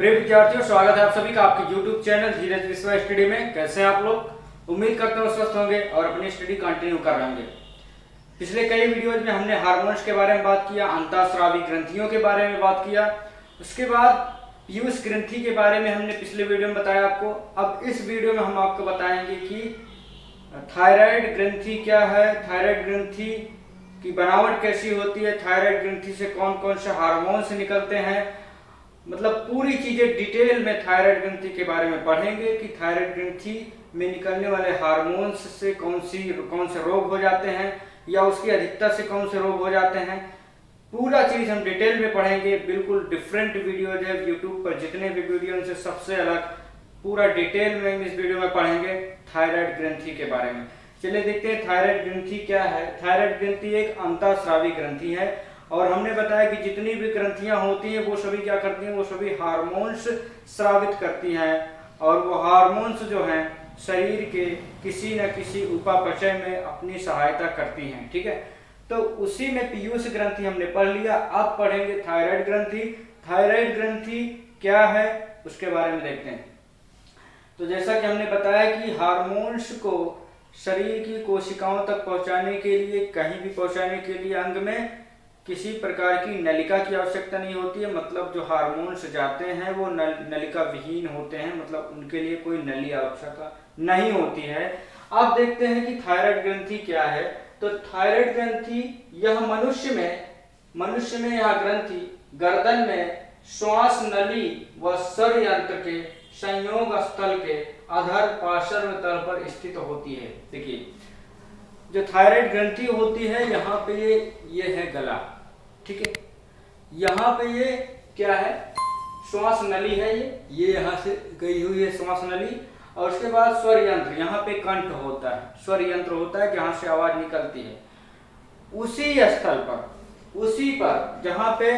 प्रिय विद्यार्थियों, स्वागत है आप सभी का आपके YouTube चैनल धीरज विश्वा स्टडी में। कैसे हैं आप लोग? उम्मीद करते हैं स्वस्थ होंगे और अपनी स्टडी कंटिन्यू कर रहे होंगे। पिछले कई वीडियोज में हमने हार्मोन्स के बारे में बात किया, अंतःस्रावी ग्रंथियों के बारे में बात किया, उसके बाद पीयूष ग्रंथि के बारे में हमने पिछले वीडियो में बताया आपको। अब इस वीडियो में हम आपको बताएंगे कि थायराइड ग्रंथि क्या है, थायराइड ग्रंथि की बनावट कैसी होती है, थायराइड ग्रंथि से कौन कौन से हार्मोन्स निकलते हैं, मतलब पूरी चीजें डिटेल में थायराइड ग्रंथि के बारे में पढ़ेंगे कि थायराइड ग्रंथि में निकलने वाले हार्मोन्स से कौन से रोग हो जाते हैं या उसकी अधिकता से कौन से रोग हो जाते हैं। पूरा चीज हम डिटेल में पढ़ेंगे। बिल्कुल डिफरेंट वीडियोज है यूट्यूब पर, जितने भी वीडियो से सबसे अलग पूरा डिटेल में इस वीडियो में पढ़ेंगे थायराइड ग्रंथि के बारे में। चलिए देखते हैं थायराइड ग्रंथि क्या है। थायराइड ग्रंथि एक अंतःस्रावी ग्रंथि है और हमने बताया कि जितनी भी ग्रंथियां होती हैं वो सभी क्या करती हैं, वो सभी हार्मोन्स स्रावित करती हैं और वो हार्मोन्स जो हैं शरीर के किसी न किसी उपापचय में अपनी सहायता करती हैं। ठीक है, तो उसी में पीयूष ग्रंथि हमने पढ़ लिया। अब पढ़ेंगे थायराइड ग्रंथि। थायराइड ग्रंथि क्या है उसके बारे में देखते हैं। तो जैसा कि हमने बताया कि हार्मोन्स को शरीर की कोशिकाओं तक पहुंचाने के लिए, कहीं भी पहुंचाने के लिए अंग में किसी प्रकार की नलिका की आवश्यकता नहीं होती है। मतलब जो हार्मोन्स जाते हैं वो नलिका विहीन होते हैं, मतलब उनके लिए कोई नली आवश्यकता नहीं होती है। अब देखते हैं कि थायराइड ग्रंथि क्या है। तो थायराइड ग्रंथि यह मनुष्य में यह ग्रंथि गर्दन में श्वास नली व स्वर यंत्र के संयोग स्थल के अधर पार्श्व तल पर स्थित होती है। देखिए जो थायराइड ग्रंथि होती है यहाँ पे ये है गला, ठीक है। यहाँ पे ये क्या है, श्वास नली है, ये यहाँ से गई हुई है श्वास नली। और उसके बाद स्वर यंत्र, यहाँ पे कंठ होता है, स्वर यंत्र होता है जहाँ से आवाज निकलती है। उसी स्थल पर, उसी पर जहाँ पे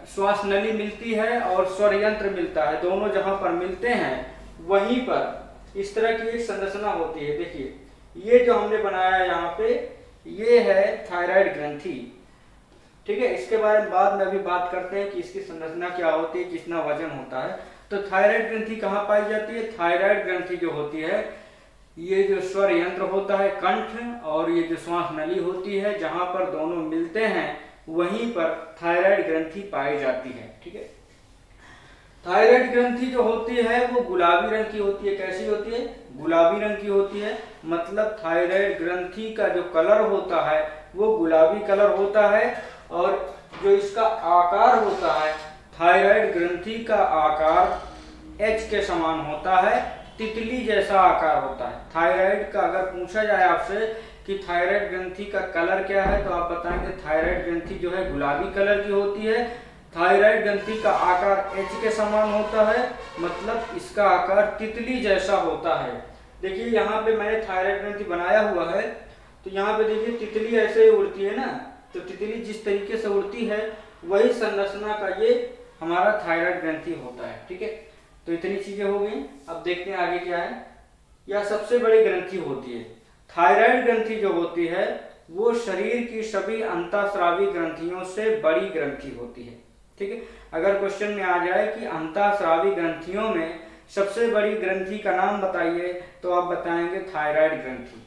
श्वास नली मिलती है और स्वर यंत्र मिलता है, दोनों जहाँ पर मिलते हैं वहीं पर इस तरह की एक संरचना होती है। देखिए ये जो हमने बनाया यहाँ पे, ये है थायराइड ग्रंथि, ठीक है। इसके बारे में बाद में अभी बात करते हैं कि इसकी संरचना क्या होती है, कितना वजन होता है। तो थायराइड ग्रंथि कहाँ पाई जाती है? थायराइड ग्रंथि जो होती है, ये जो स्वर यंत्र होता है कंठ और ये जो श्वास नली होती है, जहां पर दोनों मिलते हैं वहीं पर थायराइड ग्रंथि पाई जाती है, ठीक है। थायराइड ग्रंथि जो होती है वो गुलाबी रंग की होती है। कैसी होती है? गुलाबी रंग की होती है। मतलब थायराइड ग्रंथि का जो कलर होता है वो गुलाबी कलर होता है और जो इसका आकार होता है, थायराइड ग्रंथि का आकार एच के समान होता है, तितली जैसा आकार होता है। थायराइड का अगर पूछा जाए आपसे कि थायराइड ग्रंथि का कलर क्या है, तो आप बताएंगे थायराइड ग्रंथि जो है गुलाबी कलर की होती है। थायराइड ग्रंथि का आकार एच के समान होता है, मतलब इसका आकार तितली जैसा होता है। देखिए यहाँ पे मैंने थायराइड ग्रंथि बनाया हुआ है, तो यहाँ पे देखिए तितली ऐसे ही उड़ती है ना, तो तितली जिस तरीके से उड़ती है वही संरचना का ये हमारा थायराइड ग्रंथि होता है, ठीक है। तो इतनी चीजें हो गई। अब देखते हैं आगे क्या है। यह सबसे बड़ी ग्रंथि होती है। थायराइड ग्रंथि जो होती है वो शरीर की सभी अंतःस्रावी ग्रंथियों से बड़ी ग्रंथि होती है, ठीक है। अगर क्वेश्चन में आ जाए कि अंतःस्रावी ग्रंथियों में सबसे बड़ी ग्रंथि का नाम बताइए, तो आप बताएंगे थायराइड ग्रंथि।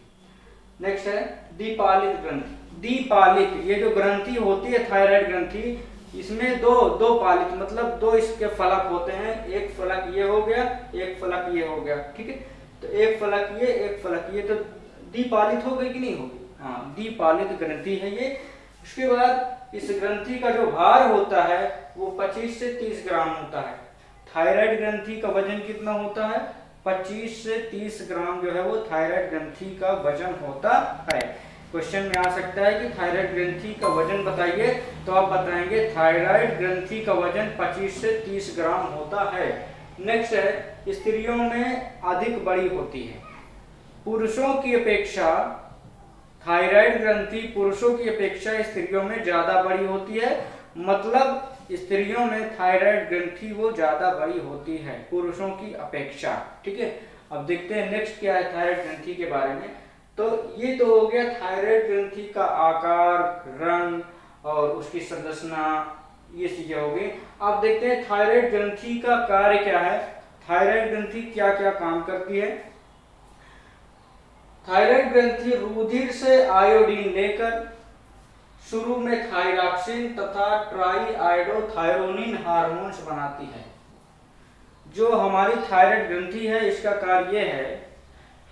नेक्स्ट है दीपालित ग्रंथि। दीपालित, ये जो ग्रंथि होती है थायराइड ग्रंथि, इसमें दो पालित, मतलब दो इसके फलक होते हैं। एक फलक ये हो गया, एक फलक ये हो गया, ठीक है। तो एक फलक ये, एक फलक ये, तो दीपालित हो गई कि नहीं होगी? हाँ, दीपालित ग्रंथि है ये। उसके बाद इस ग्रंथि का जो भार होता है वो 25 से 30 ग्राम होता है। थायराइड ग्रंथि का वजन कितना होता है? 25 से 30 ग्राम जो है वो थायराइड ग्रंथि का वजन होता है। क्वेश्चन में आ सकता है कि थायराइड ग्रंथि का वजन बताइए, तो आप बताएंगे थायराइड ग्रंथि का वजन 25 से 30 ग्राम होता है। नेक्स्ट है स्त्रियों में अधिक बड़ी होती है। पुरुषों की अपेक्षा थायराइड ग्रंथि पुरुषों की अपेक्षा स्त्रियों में ज्यादा बड़ी होती है। मतलब स्त्रियों में थायराइड ग्रंथि वो ज्यादा बड़ी होती है पुरुषों की अपेक्षा, ठीक है। अब देखते हैं नेक्स्ट क्या है थायराइड ग्रंथि के बारे में। तो ये तो हो गया थायराइड ग्रंथि का आकार, रंग और उसकी संरचना, ये चीजें हो गई। अब देखते हैं थायराइड ग्रंथि का कार्य क्या है, थायराइड ग्रंथि क्या क्या काम करती है। थायराइड ग्रंथि रुधिर से आयोडीन लेकर शुरू में थायरॉक्सिन तथा ट्राईआयोडोथायरोनिन हार्मोन्स बनाती है। जो हमारी थायराइड ग्रंथि है इसका कार्य यह है,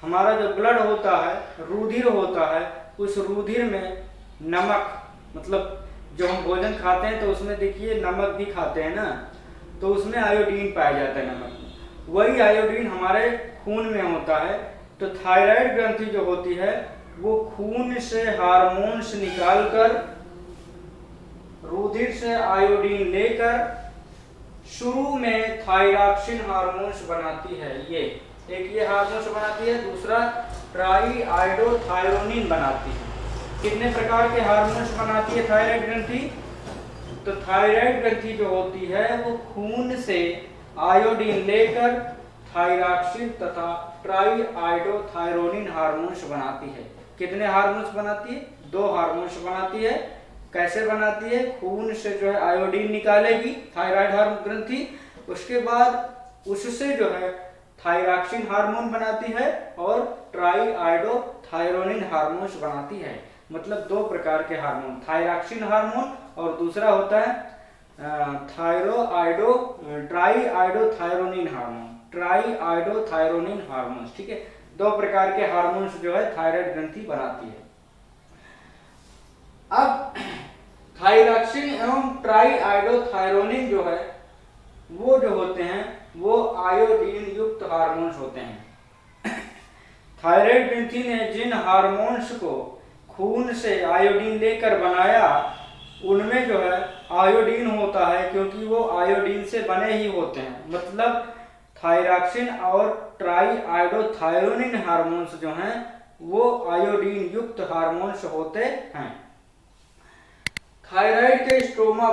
हमारा जो ब्लड होता है, रुधिर होता है, उस रुधिर में नमक, मतलब जो हम भोजन खाते हैं तो उसमें देखिए नमक भी खाते हैं ना, तो उसमें आयोडीन पाया जाता है नमक में, वही आयोडीन हमारे खून में होता है। तो थायराइड ग्रंथि जो होती है वो खून से हार्मोन्स निकालकर रुधिर से आयोडीन लेकर शुरू में थायरॉक्सिन हार्मोन्स बनाती है। ये हार्मोन्स बनाती है, दूसरा ट्राईआयोडोथायरोनिन बनाती है। कितने प्रकार के हार्मोन्स बनाती है थायराइड ग्रंथि? तो थायराइड ग्रंथि जो होती है वो खून से आयोडीन लेकर थायरॉक्सिन तथा ट्राईआयोडोथायरोनिन हार्मोन्स बनाती है। कितने हार्मोन्स बनाती है? 2 हार्मोन्स बनाती है। कैसे बनाती है? खून से जो है आयोडीन निकालेगी थायराइड ग्रंथि, उसके बाद उससे जो है थायरॉक्सिन हार्मोन बनाती है और ट्राईआयोडोथायरोनिन हार्मोन्स बनाती है। मतलब 2 प्रकार के हार्मोन, थायरॉक्सिन हार्मोन और दूसरा होता है ट्राईआयोडोथायरोनिन हार्मोन, ट्राईआयोडोथायरोनिन हार्मोन्स। ठीक है, 2 प्रकार के हार्मोन्स जो है थायराइड ग्रंथि बनाती है। अब थायरॉक्सिन एवं ट्राईआयोडोथायरोनिन जो है वो जो होते हैं वो आयोडीन युक्त हार्मोन्स होते हैं। थायराइड ग्रंथि ने जिन हार्मोन्स को खून से आयोडीन लेकर बनाया उनमें जो है आयोडीन होता है, क्योंकि वो आयोडीन से बने ही होते हैं। मतलब थायरॉक्सिन और ट्राईआयोडोथायरोनिन हार्मोन्स जो हैं वो आयोडीन युक्त हार्मोन्स होते हैं। थायराइड के स्ट्रोमा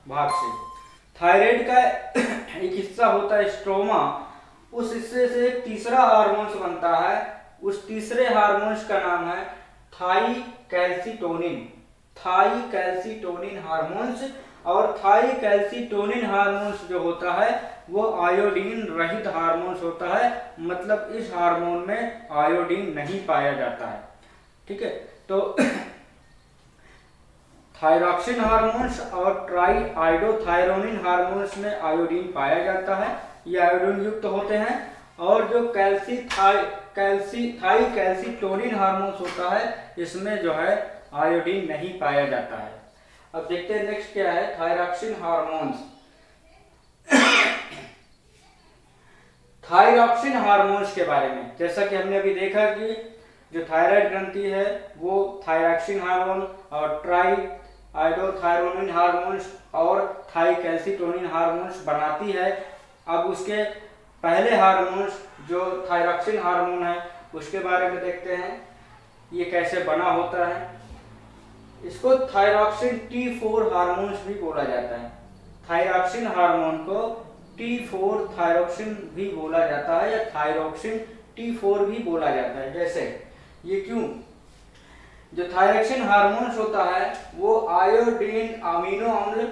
भाग से थायराइड का एक हिस्सा होता है स्ट्रोमा, उस हिस्से से एक तीसरा हार्मोन्स बनता है। उस तीसरे हार्मोन्स का नाम है थाईकैल्सिटोनिन, थाईकैल्सिटोनिन हार्मोन्स। और थाईकैल्सिटोनिन हार्मोन्स जो होता है वो आयोडीन रहित हार्मोन्स होता है, मतलब इस हार्मोन में आयोडीन नहीं पाया जाता है। ठीक है, तो थायरॉक्सिन हार्मोन्स और ट्राईआयोडोथायरोनिन हार्मोन्स में आयोडीन पाया जाता है, ये आयोडीन युक्त होते हैं। और जो थाईकैल्सिटोनिन हार्मोन्स होता है इसमें जो है आयोडीन नहीं पाया जाता है। अब देखते हैं नेक्स्ट क्या है, थायरॉक्सिन हार्मोन्स। थायरॉक्सिन हार्मोन्स के बारे में जैसा कि हमने अभी देखा कि जो थायराइड ग्रंथि है वो थायरॉक्सिन हार्मोन और ट्राईआयोडोथायरोनिन हार्मोन्स और थाईकैल्सिटोनिन हार्मोन्स बनाती है। अब उसके पहले हार्मोन्स जो थायरॉक्सिन हार्मोन है उसके बारे में देखते हैं, ये कैसे बना होता है। इसको थायरॉक्सिन T4 हार्मोन्स भी बोला जाता है। थायरॉक्सिन हार्मोन को T4 थायरॉक्सिन भी बोला जाता है या थायरॉक्सिन T4 भी बोला जाता है। जैसे ये क्यों? जो थायरॉक्सिन हार्मोन्स होता है वो आयोडीन अमीनो अम्ल,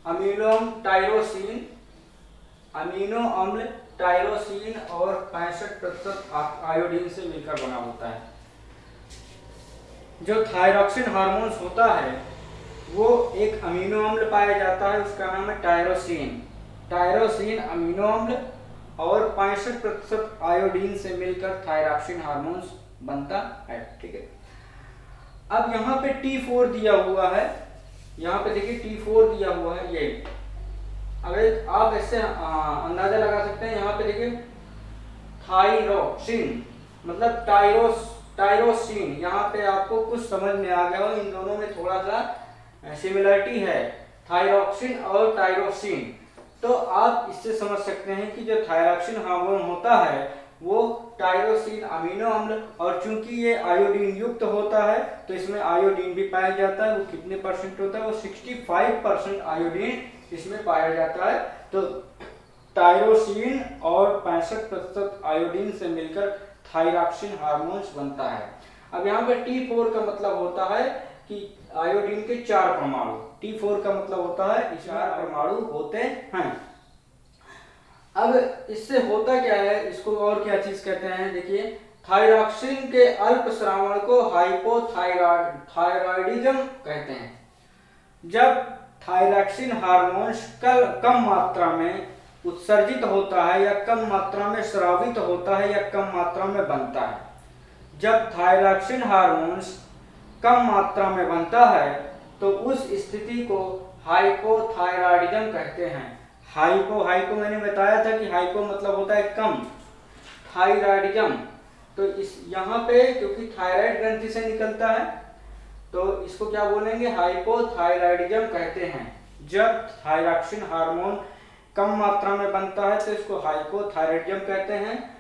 अमीनो अम्ल टायरोसिन और 65% आयोडीन से मिलकर बना होता है। जो थायरॉक्सिन हार्मोन्स होता है वो एक अमीनो अम्ल पाया जाता है, उसका नाम है टायरोसिन अमीनो अम्ल, और 65% आयोडीन से मिलकर थायरॉक्सिन हार्मोन्स बनता है। ठीक है, अब यहाँ पे T4 दिया हुआ है, यहाँ पे देखिए T4 दिया हुआ है। ये अगर आप इससे अंदाजा लगा सकते हैं, यहाँ पे देखिए थायरोक्सिन मतलब टायरोसिन, यहाँ पे आपको कुछ समझ में आ गया हो, इन दोनों में थोड़ा सा सिमिलरिटी है, थायरोक्सिन और टायरोसिन। तो आप इससे समझ सकते हैं कि जो थायरॉक्सिन हार्मोन होता है वो टायरोसिन अमीनो अम्ल, और चूंकि ये आयोडीन युक्त होता है तो इसमें आयोडीन भी पाया जाता है। वो कितने परसेंट होता है? वो 65% आयोडीन इसमें पाया जाता है। तो टायरोसिन और 65% आयोडीन से मिलकर थायरॉक्सिन हार्मोन्स बनता है। अब यहाँ पे T4 का मतलब होता है कि आयोडीन के 4 परमाणु, T4 का मतलब होता है 4 परमाणु होते हैं। अब इससे होता क्या है, इसको और क्या चीज कहते हैं, देखिए थायरॉक्सिन के अल्प श्रावण को हाइपोथायराइडिज्म कहते हैं। जब थायरॉक्सिन हार्मोन कम मात्रा में उत्सर्जित होता है या कम मात्रा में स्रावित होता है या कम मात्रा में बनता है, जब थायरॉक्सिन हार्मोन्स कम मात्रा में बनता है तो उस स्थिति को हाइपोथायराइडिज्म कहते हैं। हाइपो मैंने बताया था कि हाइपो मतलब होता है कम, थायराइडिज्म तो इस यहाँ पे क्योंकि थायराइड ग्रंथि से निकलता है तो इसको क्या बोलेंगे, हाइपोथायराइडिज्म कहते हैं। जब थायरॉक्सिन हार्मोन कम मात्रा में बनता है तो इसको हाइपोथायराइडिज्म कहते हैं।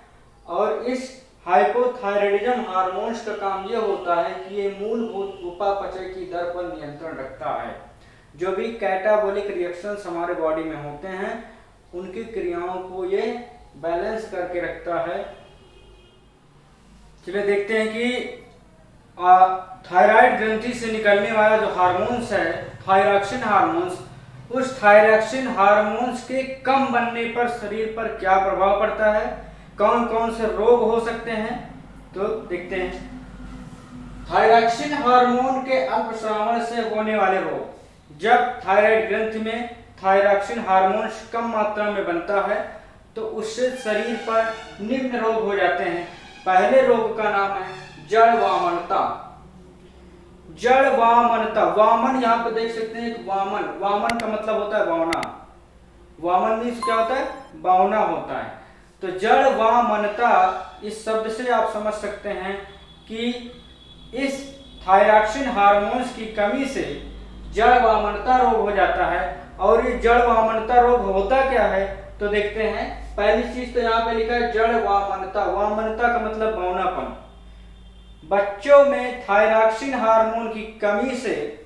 और इस हाइपोथायराइडिज्म हार्मोन्स का काम ये होता है कि ये मूलभूत उपापचय की दर पर नियंत्रण रखता है। जो भी कैटाबॉलिक रिएक्शंस हमारे बॉडी में होते हैं उनकी क्रियाओं को ये बैलेंस करके रखता है। चलिए देखते हैं कि थायराइड ग्रंथि से निकलने वाला जो हार्मोन्स है थायरॉक्सिन हार्मोन्स, उस थायरॉक्सिन हार्मोन्स के कम बनने पर शरीर पर क्या प्रभाव पड़ता है, कौन कौन से रोग हो सकते हैं, तो देखते हैं। थायरॉक्सिन हार्मोन के अल्पस्रावन से होने वाले रोग। जब थायराइड ग्रंथि में थायरॉक्सिन हार्मोन कम मात्रा में बनता है तो उससे शरीर पर निम्न रोग हो जाते हैं। पहले रोग का नाम है जड़वामनता। जड़वामनता, वामन यहाँ पे देख सकते हैं, वामन, वामन का मतलब होता है बावना। वामन मीन्स क्या होता है, बावना होता है। तो जड़वामनता इस शब्द से आप समझ सकते हैं कि इस थायरॉक्सिन हार्मोन्स की कमी से जड़वामनता रोग हो जाता है। और ये जड़वामनता रोग होता क्या है तो देखते हैं। पहली चीज तो यहाँ पे लिखा है जड़वामनता। वामनता का मतलब बौनापन। बच्चों में थायरॉक्सिन हार्मोन की कमी से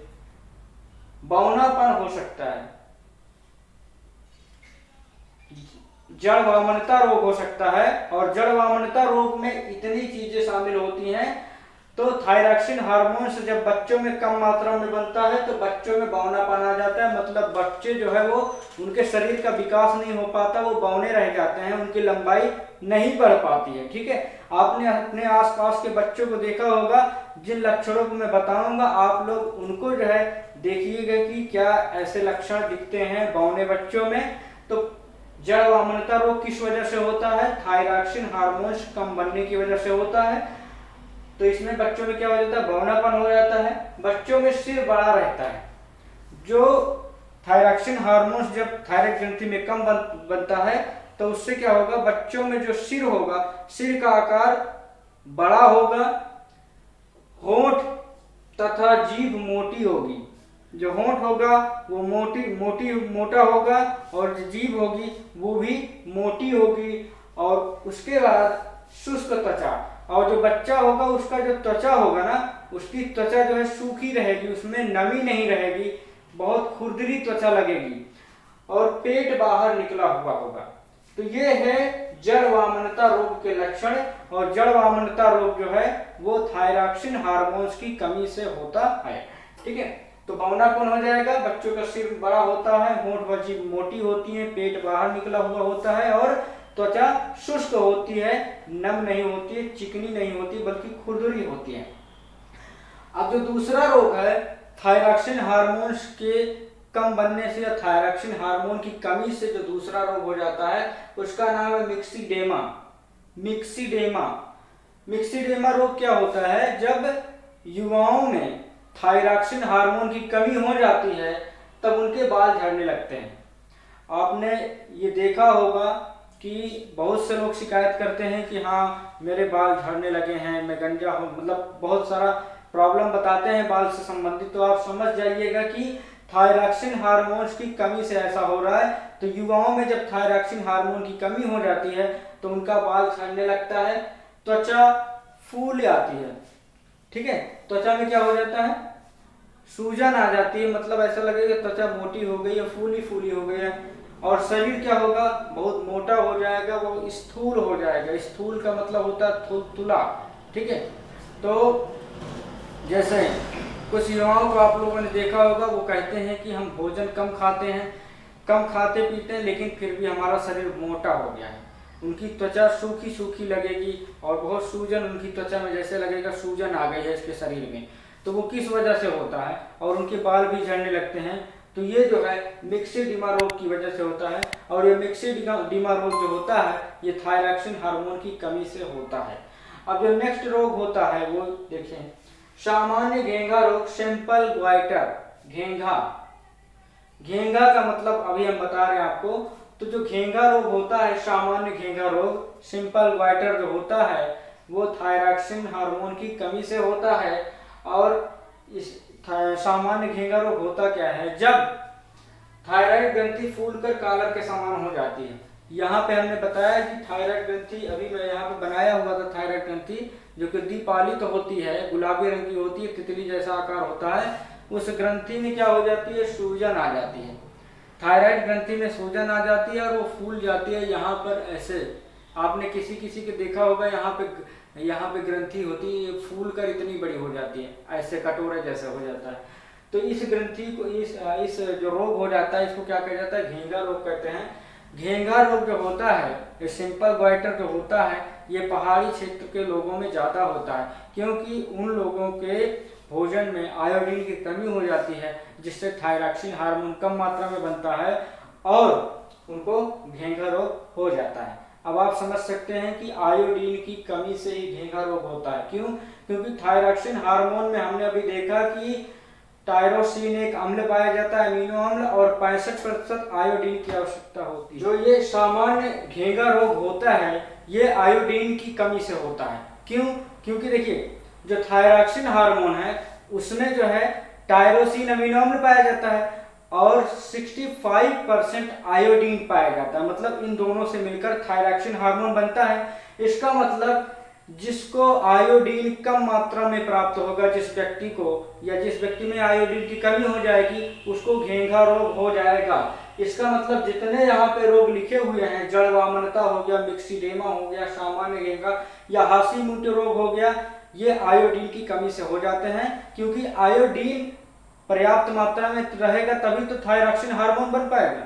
बौनापन हो सकता है, जड़वामनता रोग हो सकता है। और जड़वामनता रोग में इतनी चीजें शामिल होती हैं। तो थायरॉक्सिन हार्मोन से जब बच्चों में कम मात्रा में बनता है तो बच्चों में बौनापन आ जाता है, मतलब बच्चे जो है वो उनके शरीर का विकास नहीं हो पाता, वो बौने रह जाते हैं, उनकी लंबाई नहीं बढ़ पाती है। ठीक है, आपने अपने आसपास के बच्चों को देखा होगा, जिन लक्षणों को मैं बताऊंगा आप लोग उनको जो है देखिएगा कि क्या ऐसे लक्षण दिखते हैं बौने बच्चों में। तो जड़वामनता रोग किस वजह से होता है, थायरॉक्सिन हार्मोन्स कम बनने की वजह से होता है। तो इसमें बच्चों में क्या हो जाता है, बौनापन हो जाता है, बच्चों में सिर बड़ा रहता है। जो थायरॉक्सिन हार्मोन्स जब थायराइड ग्रंथि में कम बनता है तो उससे क्या होगा, बच्चों में जो सिर होगा, सिर का आकार बड़ा होगा, होंठ तथा जीभ मोटी होगी। जो होंठ होगा वो मोटा होगा और जो जीभ होगी वो भी मोटी होगी। और उसके बाद शुष्क त्वचा, और जो बच्चा होगा उसका जो त्वचा होगा ना, उसकी त्वचा जो है सूखी रहेगी, उसमें नमी नहीं रहेगी, बहुत खुरदरी त्वचा लगेगी और पेट बाहर निकला हुआ होगा। तो ये है जड़वामनता रोग के लक्षण। और जड़वामनता रोग जो है वो थायरॉक्सिन हार्मोन्स की कमी से होता है। ठीक है, तो बौनापन हो जाएगा, बच्चों का सिर बड़ा होता है, होंठ व जीभ मोटी होती है, पेट बाहर निकला हुआ होता है और त्वचा शुष्क होती है, नम नहीं होती है, चिकनी नहीं होती बल्कि खुरदुरी होती है। अब जो दूसरा रोग है थायरॉक्सिन हार्मोन्स के कम बनने से या थायरॉक्सिन हार्मोन की कमी से जो दूसरा रोग हो जाता है उसका नाम है मिक्सीडेमा। मिक्सीडेमा रोग क्या होता है, जब युवाओं में थायरॉक्सिन हार्मोन की कमी हो जाती है तब उनके बाल झड़ने लगते हैं। आपने ये देखा होगा कि बहुत से लोग शिकायत करते हैं कि हाँ मेरे बाल झड़ने लगे हैं, मैं गंजा हूँ, मतलब बहुत सारा प्रॉब्लम बताते हैं बाल से संबंधित। तो आप समझ जाइएगा कि थायरॉक्सिन हार्मोन्स की कमी से ऐसा हो रहा है। तो युवाओं में जब थायरॉक्सिन हार्मोन की कमी हो जाती है तो उनका बाल झड़ने लगता है, त्वचा फूल आती है। ठीक है, त्वचा में क्या हो जाता है, सूजन आ जाती है, मतलब ऐसा लगेगा त्वचा मोटी हो गई है, फूली हो गई है। और शरीर क्या होगा, बहुत मोटा हो जाएगा, वो स्थूल हो जाएगा। स्थूल का मतलब होता है तुला। ठीक है, तो जैसे कुछ युवाओं को आप लोगों ने देखा होगा, वो कहते हैं कि हम भोजन कम खाते हैं, कम खाते पीते हैं, लेकिन फिर भी हमारा शरीर मोटा हो गया है। उनकी त्वचा सूखी सूखी लगेगी और बहुत सूजन उनकी त्वचा में, जैसे लगेगा सूजन आ गई है इसके शरीर में। तो वो किस वजह से होता है, और उनके बाल भी झड़ने लगते हैं। तो ये जो है मिक्सेडिमा रोग की वजह से होता है। और ये मिक्सेडिमा रोग जो होता है ये थायरॉक्सिन हार्मोन की कमी से होता है। अब जो नेक्स्ट रोग होता है वो देखें, सामान्य घेंघा रोग, सिंपल ग्वाइटर। घेंघा, घेंघा का मतलब अभी हम बता रहे हैं आपको। तो जो घेंघा रोग होता है, सामान्य घेंघा रोग, सिंपल ग्वाइटर जो होता है वो थायरॉक्सिन हार्मोन की कमी से होता है। और इस सामान्य घेंघा रोग होता क्या है, जब थायराइड ग्रंथि फूलकर कालर के समान हो जाती है। यहाँ पे हमने बताया कि थायराइड ग्रंथि, अभी मैं यहाँ पे बनाया हुआ था थायराइड ग्रंथि, जो कि द्विपालित तो होती है, गुलाबी रंग की होती है, तितली जैसा आकार होता है। उस ग्रंथि में क्या हो जाती है, सूजन आ जाती है। थायराइड ग्रंथि में सूजन आ जाती है और वो फूल जाती है यहाँ पर ऐसे। आपने किसी किसी के देखा होगा, यहाँ पे ग्रंथि होती है, ये फूल कर इतनी बड़ी हो जाती है, ऐसे कटोरे जैसा हो जाता है। तो इस ग्रंथि को, इस जो रोग हो जाता है, इसको क्या कहा जाता है, घेंघा रोग कहते हैं। घेंघा रोग जो होता है, ये सिंपल ग्वाइटर जो होता है, ये पहाड़ी क्षेत्र के लोगों में ज़्यादा होता है, क्योंकि उन लोगों के भोजन में आयोडीन की कमी हो जाती है, जिससे थायरॉक्सिन हार्मोन कम मात्रा में बनता है और उनको घेंघा रोग हो जाता है। अब आप समझ सकते हैं कि आयोडीन की कमी से ही घेंघा रोग होता है। क्यों? क्योंकि थायरॉक्सिन हार्मोन में हमने अभी देखा कि टायरोसिन एक अम्ल पाया जाता है, अमीनो अम्ल, और 65% आयोडीन की आवश्यकता होती है। जो ये सामान्य घेंघा रोग होता है ये आयोडीन की कमी से होता है। क्यों? क्योंकि देखिए, जो थायरॉक्सिन हार्मोन है उसमें जो है टायरोसिन अमीनो अम्ल पाया जाता है और 65% आयोडीन पाया जाता है। मतलब इन दोनों से मिलकर थायरॉक्सिन हार्मोन बनता है। इसका मतलब जिसको आयोडीन कम मात्रा में प्राप्त होगा, जिस व्यक्ति को, या जिस व्यक्ति में आयोडीन की कमी हो जाएगी, उसको घेंघा रोग हो जाएगा। इसका मतलब जितने यहाँ पे रोग लिखे हुए हैं, जड़ वामनता हो गया, मिक्सीडेमा हो गया, सामान्य घेंघा या हाशीमूटो रोग हो गया, ये आयोडीन की कमी से हो जाते हैं। क्योंकि आयोडीन पर्याप्त मात्रा में रहेगा तभी तो थायरॉक्सिन हार्मोन बन पाएगा।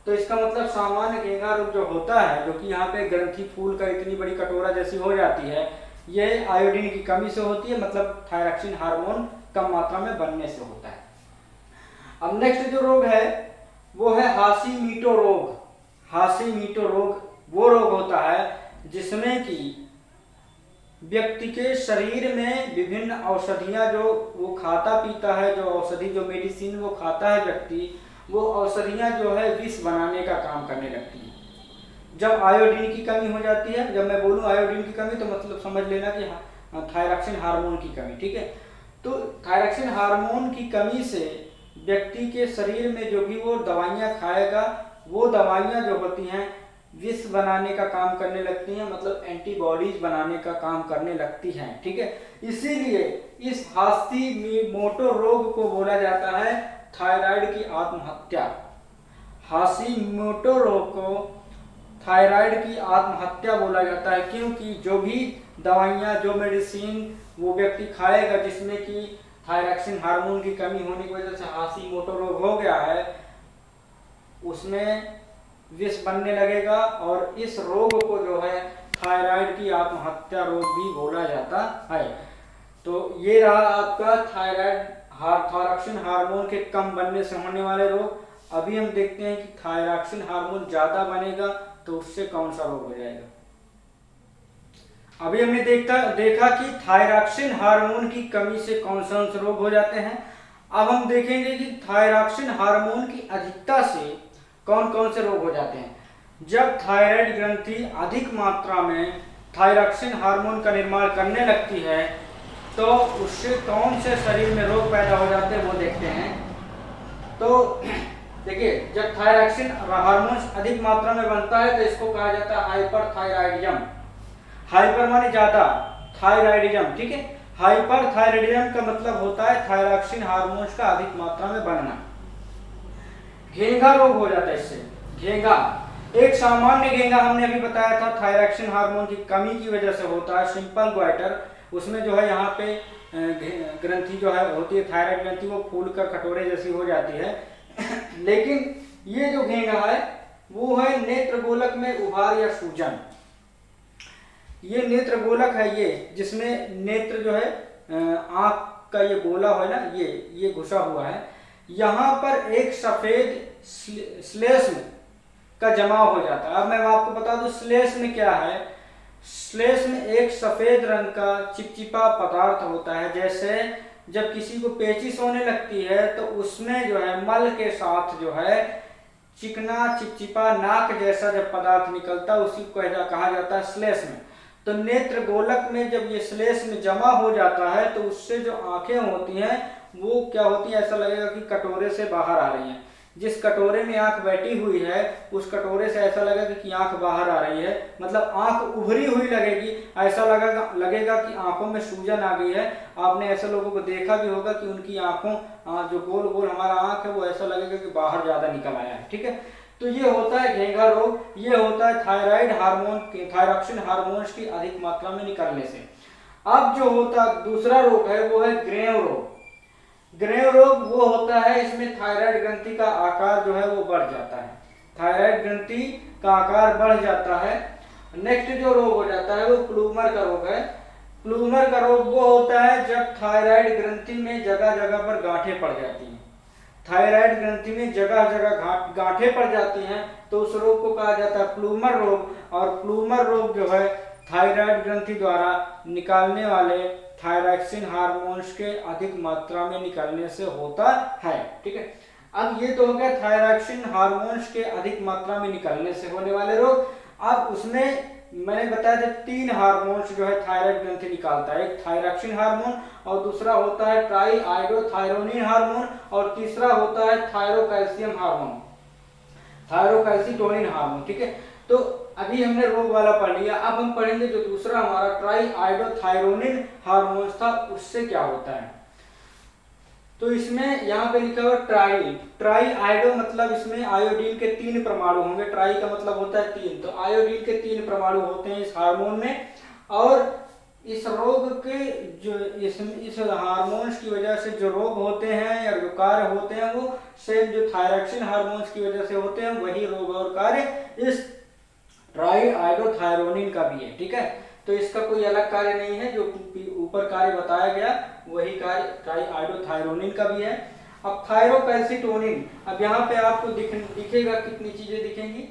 तो इसका मतलब सामान्य घेंघा रोग जो होता है, जो कि यहाँ पे ग्रंथि फूल कर इतनी बड़ी कटोरा जैसी हो जाती है, ये आयोडीन की कमी से होती है, मतलब थायरॉक्सिन हार्मोन कम मात्रा में बनने से होता है। अब नेक्स्ट जो रोग है वो है हाशीमीटो रोग। हाशीमीटो रोग वो रोग होता है जिसमें कि व्यक्ति के शरीर में विभिन्न औषधियां जो वो खाता पीता है, जो औषधि, जो मेडिसिन वो खाता है व्यक्ति, वो औषधियां जो है विष बनाने का काम करने लगती हैं। जब आयोडीन की कमी हो जाती है, जब मैं बोलूँ आयोडीन की कमी तो मतलब समझ लेना कि थायरॉक्सिन हार्मोन की कमी, ठीक है। तो थायरॉक्सिन हार्मोन की कमी से व्यक्ति के शरीर में जो भी वो दवाइयाँ खाएगा, वो दवाइयाँ जो होती हैं विष बनाने का काम करने लगती हैं, मतलब एंटीबॉडीज बनाने का काम करने लगती हैं, ठीक है। इसीलिए इस हाशीमोटो रोग को बोला जाता है थायराइड की आत्महत्या। हाशीमोटो रोग को थायराइड की आत्महत्या बोला जाता है, क्योंकि जो भी दवाइयाँ, जो मेडिसिन वो व्यक्ति खाएगा जिसमें कि थायरॉक्सिन हार्मोन की कमी होने की वजह से हाशीमोटो रोग हो गया है, उसमें विष बनने लगेगा और इस रोग को जो है थायराइड की आत्महत्या रोग भी बोला जाता है। तो ये रहा आपका थायरॉक्सिन हार्मोन के कम बनने से होने वाले रोग। अभी हम देखते हैं कि थायरॉक्सिन हार्मोन ज्यादा बनेगा तो उससे कौन सा रोग हो जाएगा। अभी हमने देखा कि थायरॉक्सिन हार्मोन की कमी से कौन सा रोग हो जाते हैं। अब हम देखेंगे कि थायरॉक्सिन हार्मोन की अधिकता से कौन कौन से रोग हो जाते हैं। जब थायराइड ग्रंथि अधिक मात्रा में थायरॉक्सिन हार्मोन का निर्माण करने लगती है तो उससे कौन से शरीर में रोग पैदा हो जाते हैं वो देखते हैं। तो देखिए, जब थायरॉक्सिन हार्मोन अधिक मात्रा में बनता है तो इसको कहा जाता है हाइपरथायराइडिज्म। हाइपर माने ज्यादा, थायराइडिज्म, ठीक है। हाइपरथायराइडिज्म का मतलब होता है थायरॉक्सिन हार्मोन्स का अधिक मात्रा में बनना। घेंघा रोग हो जाता है इससे। घेंघा, एक सामान्य घेंघा हमने अभी बताया था थायरॉक्सिन हार्मोन की कमी की वजह से होता है, सिंपल ग्वाइटर। उसमें जो है यहाँ पे ग्रंथि जो है होती है थायराइड ग्रंथि, वो फूल कर कटोरे जैसी हो जाती है। लेकिन ये जो घेंगा है वो है नेत्र गोलक में उभार या सूजन। ये नेत्र गोलक है, ये जिसमें नेत्र जो है आंख का ये गोला है ना, ये घुसा हुआ है। यहाँ पर एक सफेद श्लेष्म का जमाव हो जाता है। अब मैं आपको बता दूं श्लेष्म क्या है। श्लेष्म एक सफेद रंग का चिपचिपा पदार्थ होता है। जैसे जब किसी को पेचिश होने लगती है तो उसमें जो है मल के साथ जो है चिकना चिपचिपा नाक जैसा जब पदार्थ निकलता है उसी को कहा जाता है श्लेष्म। तो नेत्र गोलक में जब ये श्लेष्म जमा हो जाता है तो उससे जो आंखें होती हैं वो क्या होती है, ऐसा लगेगा कि कटोरे से बाहर आ रही हैं। जिस कटोरे में आंख बैठी हुई है उस कटोरे से ऐसा लगेगा कि आंख बाहर आ रही है, मतलब आंख उभरी हुई लगेगी। ऐसा लगेगा कि आंखों में सूजन आ गई है। आपने ऐसे लोगों को देखा भी होगा कि उनकी आंखों जो गोल गोल हमारा आंख है वो ऐसा लगेगा कि बाहर ज्यादा निकल आया है। ठीक है, तो ये होता है घेंगा रोग। ये होता है थायराइड हार्मोन, थायरॉक्सिन हार्मोन्स की अधिक मात्रा में निकलने से। अब जो होता दूसरा रोग है वो है ग्रेव रोग। ग्रेव रोग वो होता है इसमें थायराइड ग्रंथि का आकार जो है वो बढ़ जाता है। थायराइड ग्रंथि का आकार बढ़ जाता है। नेक्स्ट जो रोग हो जाता है वो प्लूमर का रोग है। प्लूमर का रोग वो होता है जब थायराइड ग्रंथि में जगह जगह पर गांठें पड़ जाती हैं। थायराइड ग्रंथि में जगह जगह गांठें पड़ जाती हैं तो उस रोग को कहा जाता है प्लूमर रोग। और प्लूमर रोग जो है थायराइड ग्रंथि द्वारा निकालने वाले थायरॉक्सिन हार्मोन्स के अधिक मात्रा में निकलने से होता है। ठीक है, अब ये तो हो गया थायरॉक्सिन हार्मोन्स के अधिक मात्रा में निकलने से होने वाले रोग। अब उसमें मैंने बताया था 3 हार्मोन्स जो है थायराइड ग्रंथि निकालता है। एक थायरॉक्सिन हार्मोन और दूसरा होता है ट्राईआयोडोथायरोनिन हार्मोन और तीसरा होता है थायरोकैल्शियम हार्मोन, थायरोकैल्सिटोनिन हार्मोन। ठीक है, तो अभी हमने रोग वाला पढ़ लिया। अब हम पढ़ेंगे जो दूसरा हमारा ट्राईआयोडोथायरोनिन हार्मोन था उससे क्या होता है। तो इसमें यहाँ पे लिखा हुआ ट्राईआयोडो मतलब इसमें आयोडीन के 3 परमाणु होंगे। ट्राई का मतलब होता है 3, तो आयोडीन के 3 परमाणु होते हैं इस हार्मोन में। और इस रोग के जो इस हार्मोन्स की वजह से जो रोग होते हैं या जो कार्य होते हैं वो सेम जो थायरॉक्सिन हार्मोन्स की वजह से होते हैं वही रोग और कार्य इस ट्राईआयोडोथायरोनिन का भी है। ठीक है, तो इसका कोई अलग कार्य नहीं है, जो ऊपर कार्य बताया गया वही कार्य ट्राईआयोडोथायरोनिन का भी है। अब थायरोकैल्सिटोनिन, अब यहाँ पे आपको दिखेगा कितनी चीजें दिखेंगी।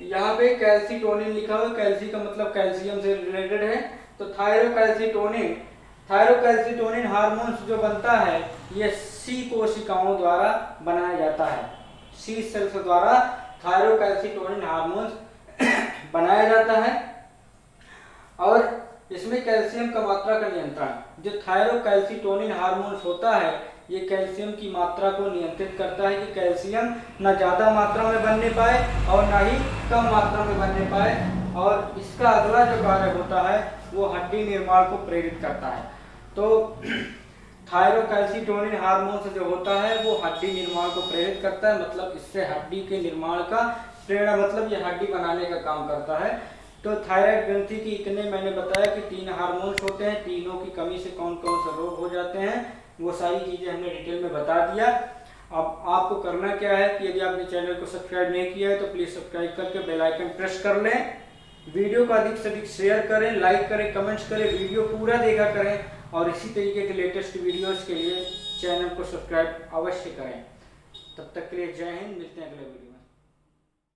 यहाँ पे कैल्सिटोनिन लिखा हुआ, कैल्सी का मतलब कैल्शियम से रिलेटेड है। तो थायरोकैल्सिटोनिन हार्मोन्स जो बनता है ये सी कोशिकाओं द्वारा बनाया जाता है। सी सेल्स द्वारा थायरोकैल्सिटोनिन हार्मोन्स बनाया जाता है। और इसमें कैल्शियम का मात्रा का नियंत्रण, जो थायरोकैल्सिटोनिन हार्मोन्स होता है ये कैल्शियम की मात्रा को नियंत्रित करता है कि कैल्शियम न ज्यादा मात्रा में बनने पाए और न ही कम मात्रा में बनने पाए। और इसका अगला जो कार्य होता है वो हड्डी निर्माण को प्रेरित करता है। तो थायरोकैल्सिटोनिन हार्मोन जो होता है वो हड्डी निर्माण को प्रेरित करता है, मतलब इससे हड्डी के निर्माण का प्रेरणा, मतलब ये हड्डी बनाने का काम करता है। तो थायराइड ग्रंथि की इतने मैंने बताया कि 3 हार्मोन्स होते हैं, तीनों की कमी से कौन कौन से रोग हो जाते हैं वो सारी चीजें हमने डिटेल में बता दिया। अब आपको करना क्या है कि यदि आपने चैनल को सब्सक्राइब नहीं किया है तो प्लीज सब्सक्राइब करके बेल आइकन प्रेस कर लें। वीडियो को अधिक से अधिक शेयर करें, लाइक करें, कमेंट्स करें, वीडियो पूरा देखा करें और इसी तरीके के लेटेस्ट वीडियोस के लिए चैनल को सब्सक्राइब अवश्य करें। तब तक के लिए जय हिंद, मिलते हैं अगले वीडियो।